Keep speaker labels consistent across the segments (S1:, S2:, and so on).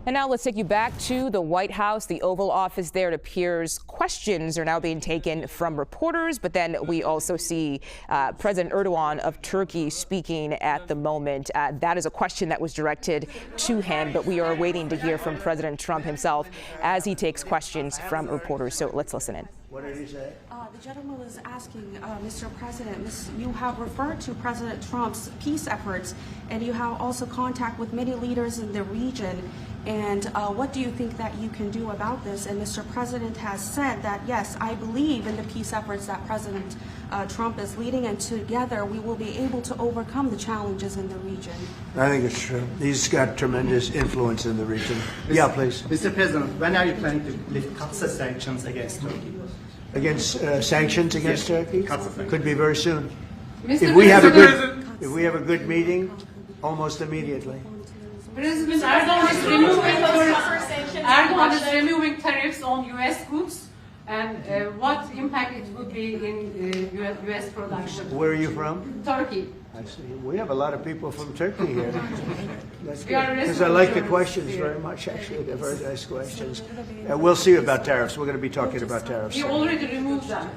S1: And now let's take you back to the White House, the Oval Office there. It appears questions are now being taken from reporters, but then we also see President Erdogan of Turkey speaking at the moment. That is a question that was directed to him, but we are waiting to hear from President Trump himself as he takes questions from reporters. So let's listen in.
S2: What did he say?
S3: The gentleman was asking, Mr. President, you have referred to President Trump's peace efforts, and you have also contact with many leaders in the region. And what do you think that you can do about this? And Mr. President has said that, yes, I believe in the peace efforts that President Trump is leading, and together we will be able to overcome the challenges in the region.
S2: I think it's true. He's got tremendous influence in the region. Yeah, please.
S4: Mr. President, when are you planning to lift CAATSA sanctions against Turkey?
S2: Against sanctions against Turkey?
S4: CAATSA.
S2: Could be very soon.
S5: Mr.
S2: If we have a good meeting, almost immediately.
S5: President Erdogan is removing tariffs on U.S. goods, and what impact it would be in U.S. production?
S2: Where are you from?
S5: Turkey.
S2: I see. We have a lot of people from Turkey here. That's
S5: We are
S2: good. Because I like the questions very much, actually. They're very nice questions. We'll see about tariffs. We're going to be talking about tariffs.
S5: We already removed them.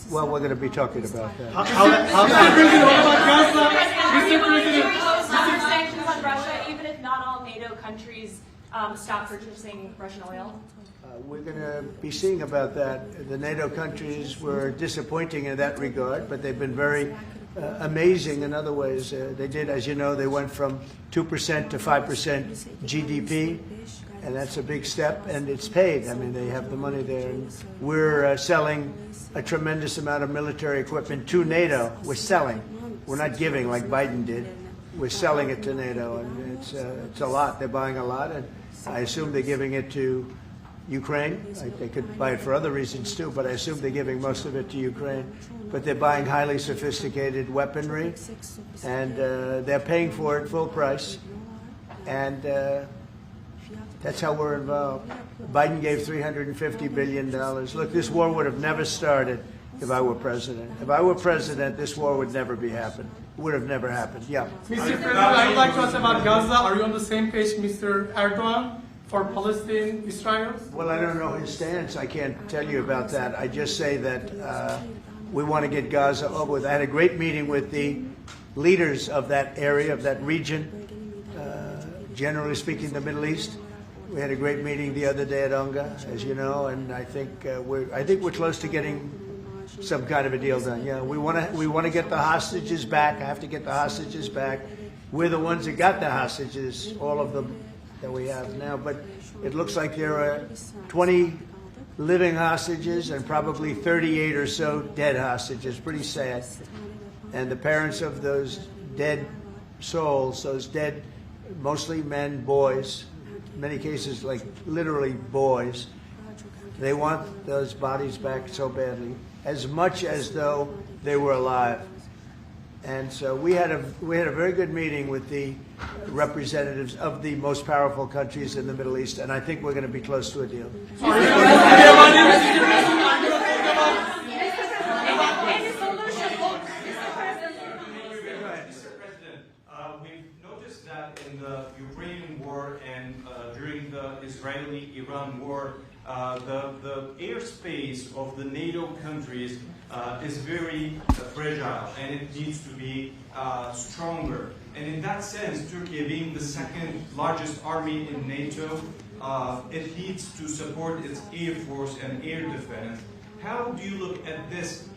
S2: Well, we're going to be talking about that.
S6: Mr. President, what about Gaza? Mr. President,
S7: sanctions on Russia, even if not all NATO countries stop purchasing Russian oil?
S2: We're going to be seeing about that. The NATO countries were disappointing in that regard, but they've been very amazing in other ways. They did, as you know, they went from 2% to 5% GDP, and that's a big step, and it's paid. I mean, they have the money there, and we're selling a tremendous amount of military equipment to NATO. We're selling. We're not giving like Biden did. We're selling it to NATO, and it's a lot. They're buying a lot, and I assume they're giving it to Ukraine. They could buy it for other reasons too, but I assume they're giving most of it to Ukraine. But they're buying highly sophisticated weaponry, and they're paying for it full price. And that's how we're involved. Biden gave $350 billion. Look, this war would have never started if I were president. If I were president, this war would never be happened. It would have never happened. Yeah.
S6: Mr. President, I'd like to ask about Gaza. Are you on the same page, Mr. Erdogan, for Palestine, Israel?
S2: Well, I don't know his stance. I can't tell you about that. I just say that we want to get Gaza over with. I had a great meeting with the leaders of that area, of that region, generally speaking, the Middle East. We had a great meeting the other day at UNGA, as you know, and I think we're close to getting some kind of a deal done. Yeah, we want to get the hostages back. I have to get the hostages back. We're the ones that got the hostages, all of them that we have now. But it looks like there are 20 living hostages and probably 38 or so dead hostages. Pretty sad. And the parents of those dead souls, those dead, mostly men, boys, in many cases like literally boys, they want those bodies back so badly, as much as though they were alive. And so we had a very good meeting with the representatives of the most powerful countries in the Middle East, and I think we're going to be close to a deal.
S8: In the Ukrainian war and during the Israeli-Iran war, the airspace of the NATO countries is very fragile, and it needs to be stronger. And in that sense, Turkey being the second largest army in NATO, it needs to support its air force and air defense. How do you look at this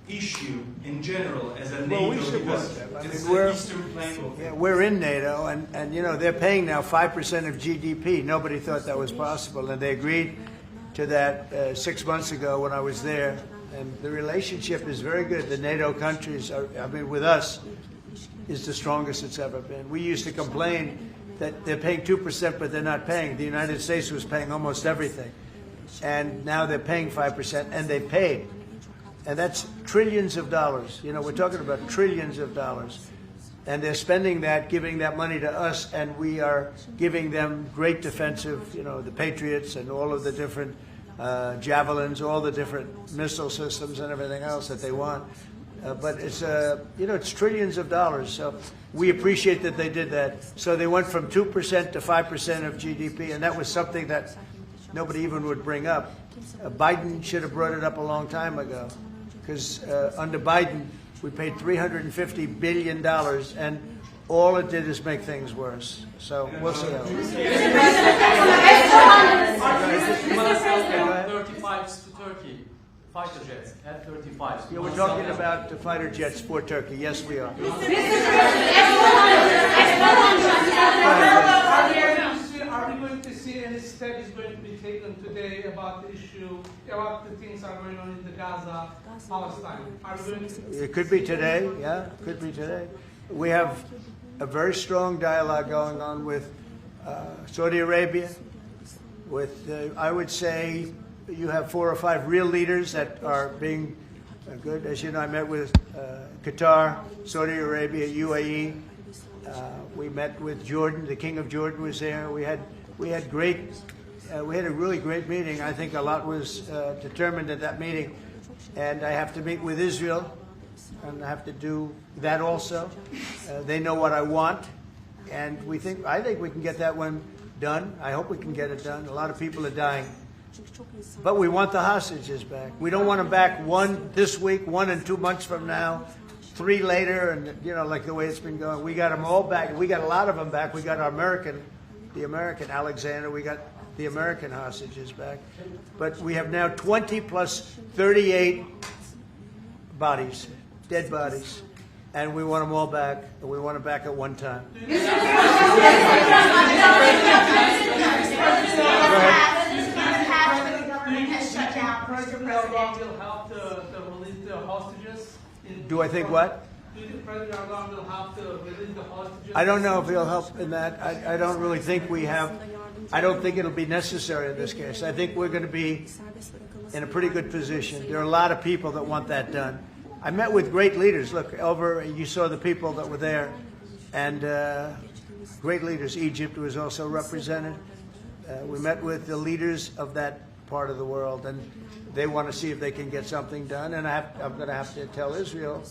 S8: issue in general as a NATO?
S2: Well, we support them. I
S8: It's
S2: mean,
S8: the eastern flank.
S2: Yeah, we're in NATO, and you know, they're paying now 5% of GDP. Nobody thought that was possible, and they agreed to that 6 months ago when I was there. And the relationship is very good. The NATO countries, with us, is the strongest it's ever been. We used to complain that they're paying 2%, but they're not paying. The United States was paying almost everything. And now they're paying 5%, and they paid. And that's trillions of dollars. You know, we're talking about trillions of dollars. And they're spending that, giving that money to us, and we are giving them great defensive, you know, the Patriots and all of the different javelins, all the different missile systems and everything else that they want. But it's it's trillions of dollars. So we appreciate that they did that. So they went from 2% to 5% of GDP, and that was something that nobody even would bring up. Biden should have brought it up a long time ago, because under Biden we paid $350 billion, and all it did is make things worse. So we'll see how it goes.
S9: F-35s to Turkey, fighter jets, F-35s.
S2: Yeah, we're talking about the fighter jets for Turkey. Yes, we are.
S6: Are we going to see any steps going to be taken today about the issue, about the things that are going on in the Gaza, Palestine? Are we going to...
S2: It could be today. Yeah, it could be today. We have a very strong dialogue going on with Saudi Arabia. With, I would say, you have 4 or 5 real leaders that are being good. As you know, I met with Qatar, Saudi Arabia, UAE. We met with Jordan. The King of Jordan was there. We had a really great meeting. I think a lot was determined at that meeting, and I have to meet with Israel, and I have to do that also. They know what I want, and I think we can get that one done. I hope we can get it done. A lot of people are dying. But we want the hostages back. We don't want them back 1 this week, 1 and 2 months from now, 3 later, and like the way it's been going. We got them all back. We got a lot of them back. We got the American Alexander. We got the American hostages back. But we have now 20 plus 38 bodies, dead bodies. And we want them all back, and we want them back at one time.
S6: President Erdogan will help to release the hostages?
S2: Do I think what?
S6: Do you think President Erdogan will help to release the hostages?
S2: I don't know if he'll help in that. I don't really think we have. I don't think it'll be necessary in this case. I think we're going to be in a pretty good position. There are a lot of people that want that done. I met with great leaders. Look, you saw the people that were there, and great leaders. Egypt was also represented. We met with the leaders of that part of the world, and they want to see if they can get something done. And I'm going to have to tell Israel,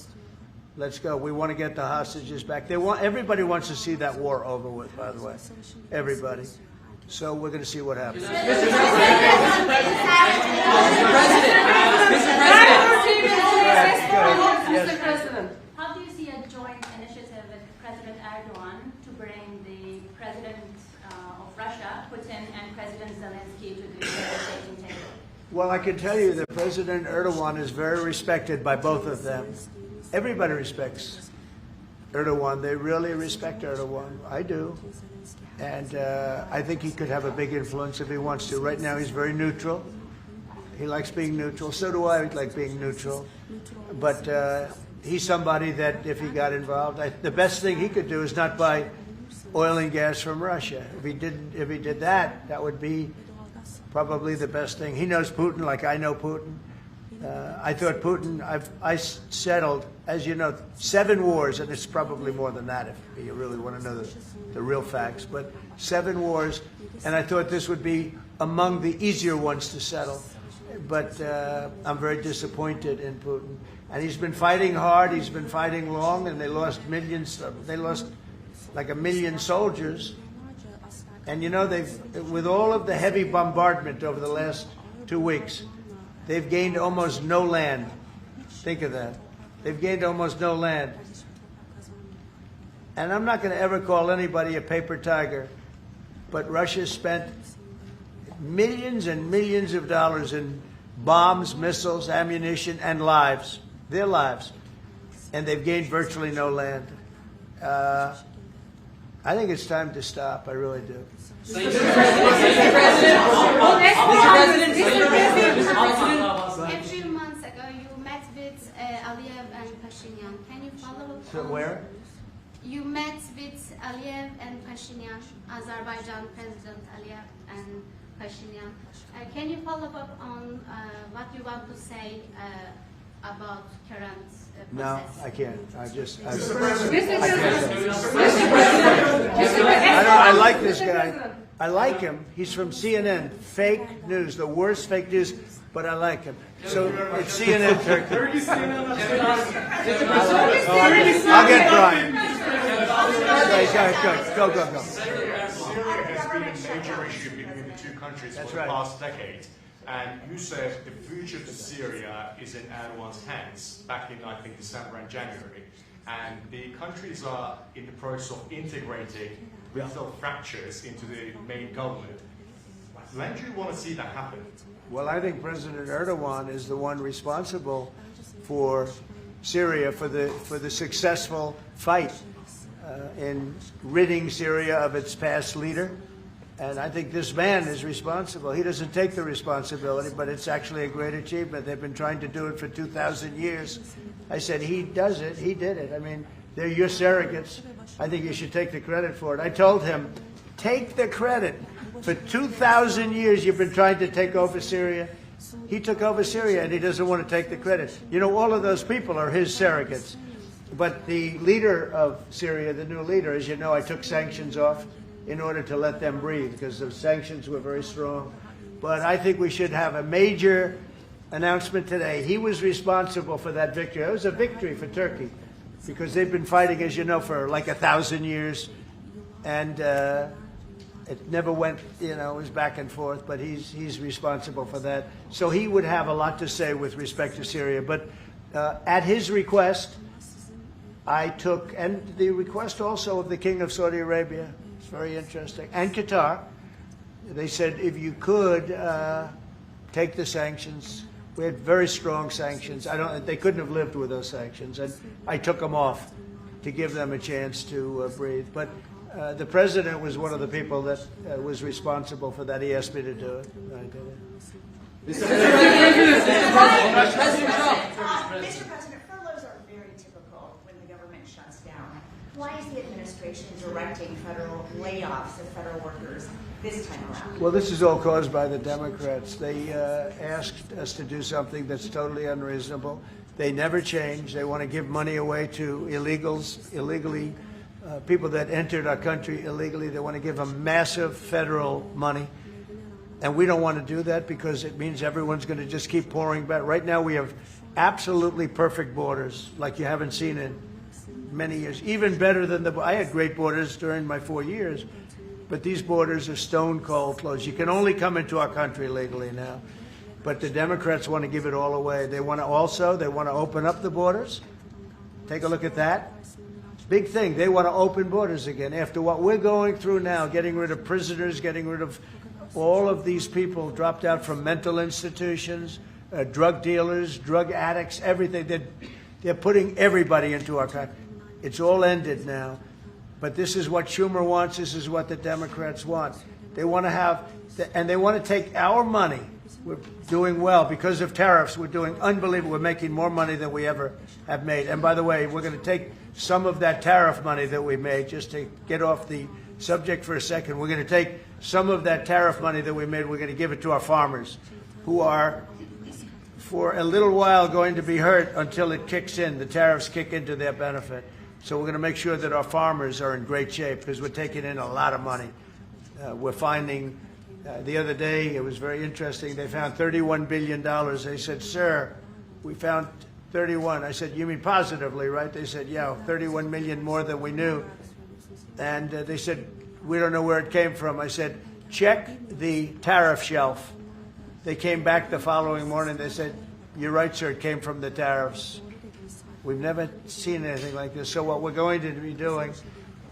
S2: let's go. We want to get the hostages back. Everybody wants to see that war over with, by the way. Everybody. So we're going to see what happens.
S10: Mr. President, how do you see a joint initiative with President Erdogan to bring the President of Russia, Putin, and President Zelensky to the negotiating table?
S2: Well, I can tell you that President Erdogan is very respected by both of them. Everybody respects Erdogan. They really respect Erdogan. I do. And I think he could have a big influence if he wants to. Right now, he's very neutral. He likes being neutral. So do I like being neutral. But he's somebody that if he got involved, the best thing he could do is not buy oil and gas from Russia. If he did that, that would be probably the best thing. He knows Putin like I know Putin. I thought Putin, I settled, as you know, 7 wars, and it's probably more than that if you really want to know the real facts, but 7 wars, and I thought this would be among the easier ones to settle. But I'm very disappointed in Putin. And he's been fighting hard, he's been fighting long, and they lost millions, they lost like 1 million soldiers. And you know, with all of the heavy bombardment over the last 2 weeks, they've gained almost no land. Think of that. They've gained almost no land. And I'm not going to ever call anybody a paper tiger, but Russia spent millions and millions of dollars in bombs, missiles, ammunition, and lives, their lives. And they've gained virtually no land. I think it's time to stop. I really do.
S10: A few months ago, you met with Aliyev and Pashinyan. Can you follow up?
S2: So where?
S10: You met with Aliyev and Pashinyan, Azerbaijan President Aliyev and Pashinyan. Can you follow up on what you want to say about current process?
S2: No, I can't. I like this guy. I like him. He's from CNN. Fake news, the worst fake news. but I like him. So it's CNN Turkey. I'll get Brian. Go.
S11: Syria has been a major issue between the two countries for the past decade. And you said the future to Syria is in Erdogan's hands back in, I think, December and January. And the countries are in the process of integrating little fractures into the main government. When do you want to see that happen?
S2: Well, I think President Erdogan is the one responsible for Syria, for the successful fight in ridding Syria of its past leader. And I think this man is responsible. He doesn't take the responsibility, but it's actually a great achievement. They've been trying to do it for 2,000 years. I said, he does it. He did it. I mean, they're your surrogates. I think you should take the credit for it. I told him, take the credit. For 2,000 years, you've been trying to take over Syria. He took over Syria, and he doesn't want to take the credit. You know, all of those people are his surrogates. But the leader of Syria, the new leader, as you know, I took sanctions off in order to let them breathe, because the sanctions were very strong. But I think we should have a major announcement today. He was responsible for that victory. It was a victory for Turkey, because they've been fighting, as you know, for like 1,000 years. And it never went, you know, it was back and forth, but he's responsible for that. So he would have a lot to say with respect to Syria. But at his request, I took, and the request also of the King of Saudi Arabia, it's very interesting, and Qatar, they said if you could take the sanctions. We had very strong sanctions. They couldn't have lived with those sanctions, and I took them off to give them a chance to breathe. But the president was one of the people that was responsible for that. He asked me to do it. I did it.
S12: Mr. President, furloughs are very typical when the government shuts down. Why is the administration directing federal layoffs of federal workers this time around?
S2: Well, this is all caused by the Democrats. They asked us to do something that's totally unreasonable. They never change. They want to give money away to illegally, people that entered our country illegally. They want to give them massive federal money. And we don't want to do that because it means everyone's going to just keep pouring back. Right now we have absolutely perfect borders like you haven't seen in many years. Even better than I had great borders during my 4 years, but these borders are stone cold closed. You can only come into our country legally now. But the Democrats want to give it all away. They want to open up the borders. Take a look at that. Big thing. They want to open borders again after what we're going through now, getting rid of prisoners, getting rid of all of these people dropped out from mental institutions, drug dealers, drug addicts, everything. They're putting everybody into our country. It's all ended now. But this is what Schumer wants. This is what the Democrats want. They want to have, and they want to take our money. We're doing well because of tariffs. We're doing unbelievable. We're making more money than we ever have made. And by the way, we're going to take some of that tariff money that we made, just to get off the subject for a second. We're going to take some of that tariff money that we made. We're going to give it to our farmers, who are, for a little while, going to be hurt until it kicks in. The tariffs kick into their benefit. So we're going to make sure that our farmers are in great shape because we're taking in a lot of money. We're finding, the other day, it was very interesting, they found $31 billion. They said, sir, we found 31. I said, you mean positively, right? They said, yeah, 31 million more than we knew. And they said, we don't know where it came from. I said, check the tariff shelf. They came back the following morning. They said, you're right, sir, it came from the tariffs. We've never seen anything like this. So what we're going to be doing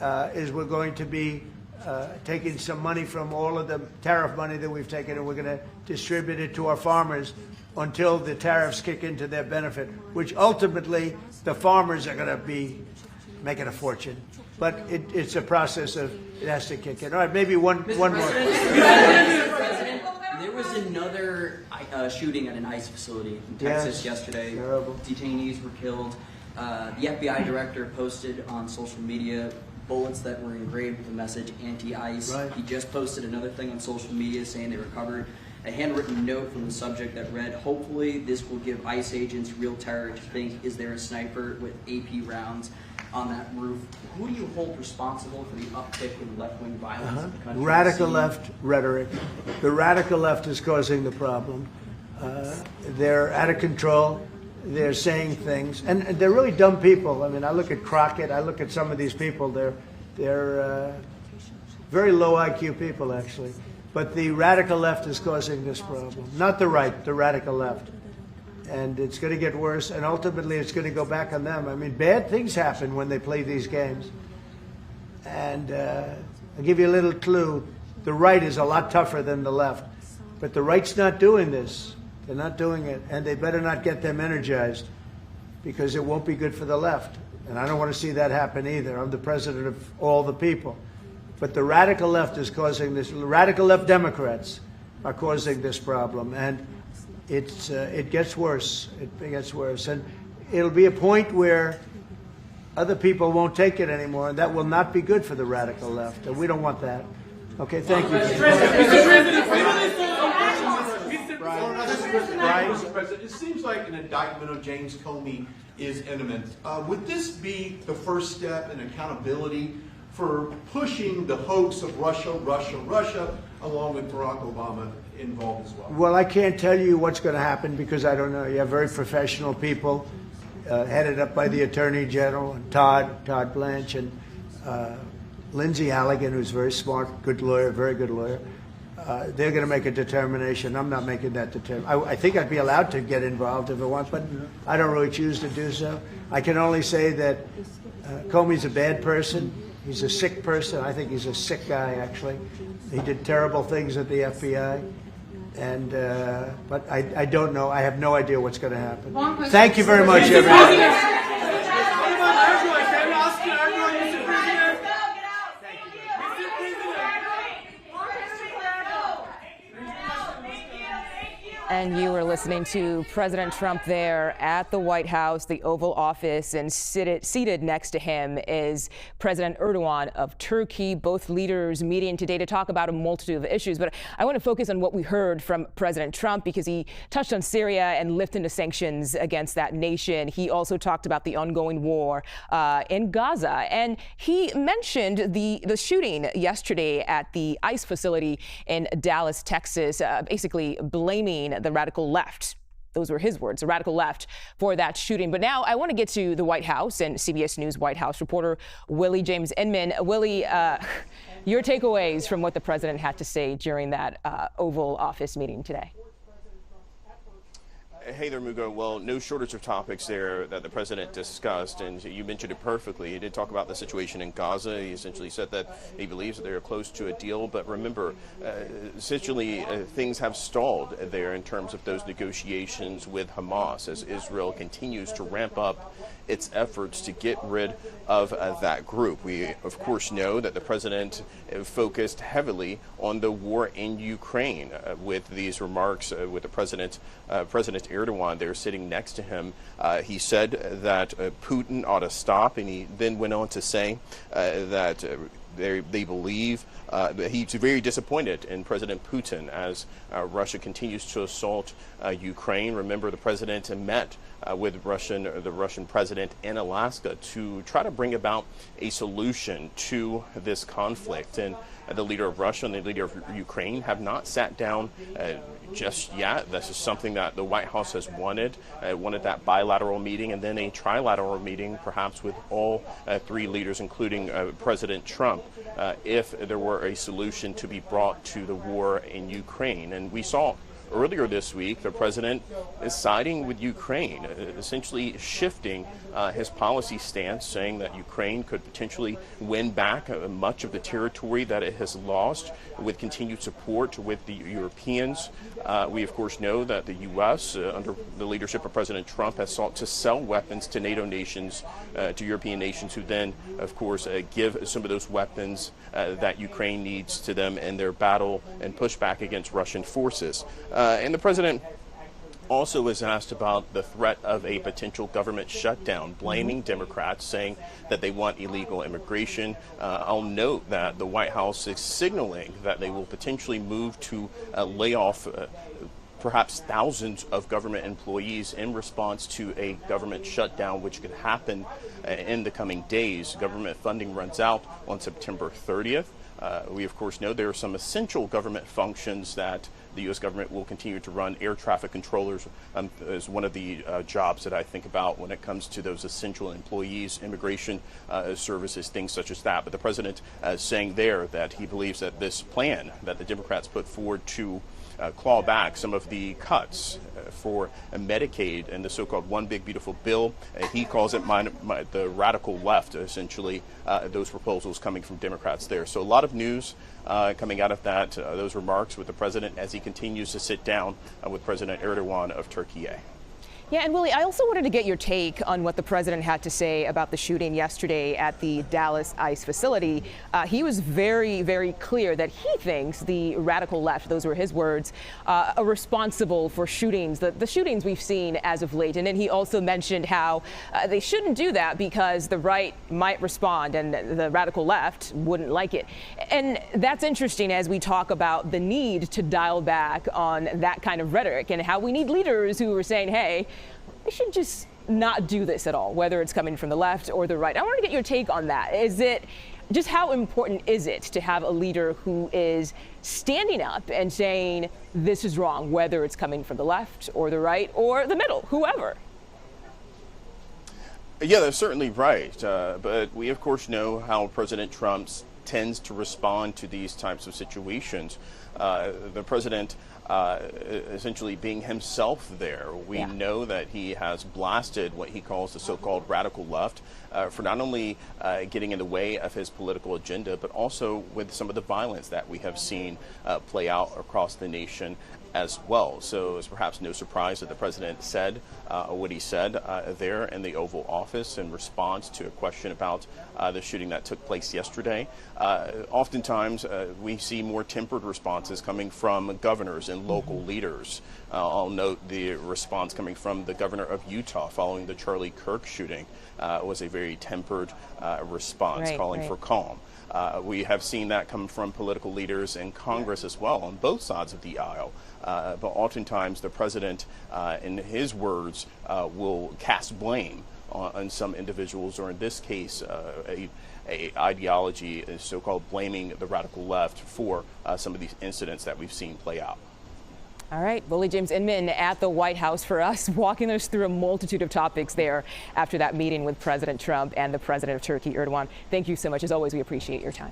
S2: is we're going to be taking some money from all of the tariff money that we've taken, and we're going to distribute it to our farmers until the tariffs kick into their benefit, which ultimately the farmers are going to be making a fortune. But it's a process of, it has to kick in. All right, maybe one more.
S13: There was another shooting at an ICE facility in Texas yesterday.
S2: Terrible.
S13: Detainees were killed. The FBI director posted on social media bullets that were engraved with the message anti-ICE.
S2: Right.
S13: He just posted another thing on social media saying they recovered a handwritten note from the subject that read, hopefully this will give ICE agents real terror to think, is there a sniper with AP rounds on that roof? Who do you hold responsible for the uptick in left-wing violence in the country?
S2: Radical left rhetoric. The radical left is causing the problem. They're out of control. They're saying things, and they're really dumb people. I mean, I look at Crockett. I look at some of these people. They're very low IQ people, actually. But the radical left is causing this problem, not the right, the radical left. And it's going to get worse, and ultimately it's going to go back on them. I mean, bad things happen when they play these games. And I'll give you a little clue. The right is a lot tougher than the left. But the right's not doing this. They're not doing it, and they better not get them energized, because it won't be good for the left. And I don't want to see that happen either. I'm the president of all the people. But the radical left is causing this. Radical left Democrats are causing this problem, and it gets worse. It gets worse, and it'll be a point where other people won't take it anymore, and that will not be good for the radical left, and we don't want that. Okay, thank you.
S14: Mr. President, it seems like an indictment of James Comey is imminent. Would this be the first step in accountability for pushing the hoax of Russia, along with Barack Obama involved as well?
S2: Well, I can't tell you what's going to happen because I don't know. You have very professional people headed up by the Attorney General, and Todd Blanche, and Lindsay Halligan, who's very smart, good lawyer, very good lawyer. They're going to make a determination. I'm not making that determination. I think I'd be allowed to get involved if I want, but I don't really choose to do so. I can only say that Comey's a bad person. He's a sick person. I think he's a sick guy, actually. He did terrible things at the FBI. And but I don't know. I have no idea what's going to happen. Thank you very much, everyone.
S1: And you were listening to President Trump there at the White House, the Oval Office, and seated next to him is President Erdogan of Turkey. Both leaders meeting today to talk about a multitude of issues. But I want to focus on what we heard from President Trump because he touched on Syria and lifting the sanctions against that nation. He also talked about the ongoing war in Gaza. And he mentioned the shooting yesterday at the ICE facility in Dallas, Texas, basically blaming the radical left. Those were his words, the radical left, for that shooting. But now I want to get to the White House and CBS News White House reporter Willie James Inman. Willie, your takeaways from what the president had to say during that Oval Office meeting today.
S15: Hey there, Mugo. Well, no shortage of topics there that the president discussed, and you mentioned it perfectly. He did talk about the situation in Gaza. He essentially said that he believes that they are close to a deal, but remember, essentially things have stalled there in terms of those negotiations with Hamas as Israel continues to ramp up its efforts to get rid of that group. We, of course, know that the president focused heavily on the war in Ukraine with these remarks with the President Erdogan there sitting next to him. He said that Putin ought to stop, and he then went on to say that they believe he's very disappointed in President Putin as Russia continues to assault Ukraine. Remember, the president met with the Russian president in Alaska to try to bring about a solution to this conflict. And the leader of Russia and the leader of Ukraine have not sat down just yet. This is something that the White House has wanted that bilateral meeting and then a trilateral meeting, perhaps with all three leaders, including President Trump, if there were a solution to be brought to the war in Ukraine. And we saw earlier this week, the president is siding with Ukraine, essentially shifting his policy stance, saying that Ukraine could potentially win back much of the territory that it has lost with continued support with the Europeans. We, of course, know that the U.S., under the leadership of President Trump, has sought to sell weapons to NATO nations, to European nations, who then, of course, give some of those weapons that Ukraine needs to them in their battle and pushback against Russian forces. And the president also was asked about the threat of a potential government shutdown, blaming Democrats, saying that they want illegal immigration. I'll note that the White House is signaling that they will potentially move to lay off perhaps thousands of government employees in response to a government shutdown, which could happen in the coming days. Government funding runs out on September 30th. We, of course, know there are some essential government functions that the U.S. government will continue to run. Air traffic controllers is one of the jobs that I think about when it comes to those essential employees, immigration services, things such as that. But the president saying there that he believes that this plan that the Democrats put forward to claw back some of the cuts for Medicaid and the so-called One Big Beautiful Bill. He calls it the radical left, essentially, those proposals coming from Democrats there. So a lot of news coming out of that, those remarks with the president as he continues to sit down with President Erdogan of Turkey.
S1: Yeah, and Willie, I also wanted to get your take on what the president had to say about the shooting yesterday at the Dallas ICE facility. He was very, very clear that he thinks the radical left, those were his words, are responsible for shootings, the shootings we've seen as of late. And then he also mentioned how they shouldn't do that because the right might respond and the radical left wouldn't like it. And that's interesting as we talk about the need to dial back on that kind of rhetoric and how we need leaders who are saying, hey, we should just not do this at all, whether it's coming from the left or the right. I want to get your take on that. Is it just how important is it to have a leader who is standing up and saying this is wrong, whether it's coming from the left or the right or the middle, whoever?
S15: Yeah, that's certainly right. But we, of course, know how President Trump tends to respond to these types of situations. The president essentially being himself there. We know that he has blasted what he calls the so-called radical left for not only getting in the way of his political agenda, but also with some of the violence that we have seen play out across the nation as well. So it's perhaps no surprise that the president said what he said there in the Oval Office in response to a question about the shooting that took place yesterday. Oftentimes, we see more tempered responses coming from governors and local leaders. I'll note the response coming from the governor of Utah following the Charlie Kirk shooting was a very tempered response, calling for calm. We have seen that come from political leaders in Congress as well, on both sides of the aisle. But oftentimes the president, in his words, will cast blame on some individuals, or in this case, a ideology is so-called blaming the radical left for some of these incidents that we've seen play out.
S1: All right, Willie James Inman at the White House for us, walking us through a multitude of topics there after that meeting with President Trump and the president of Turkey, Erdogan. Thank you so much. As always, we appreciate your time.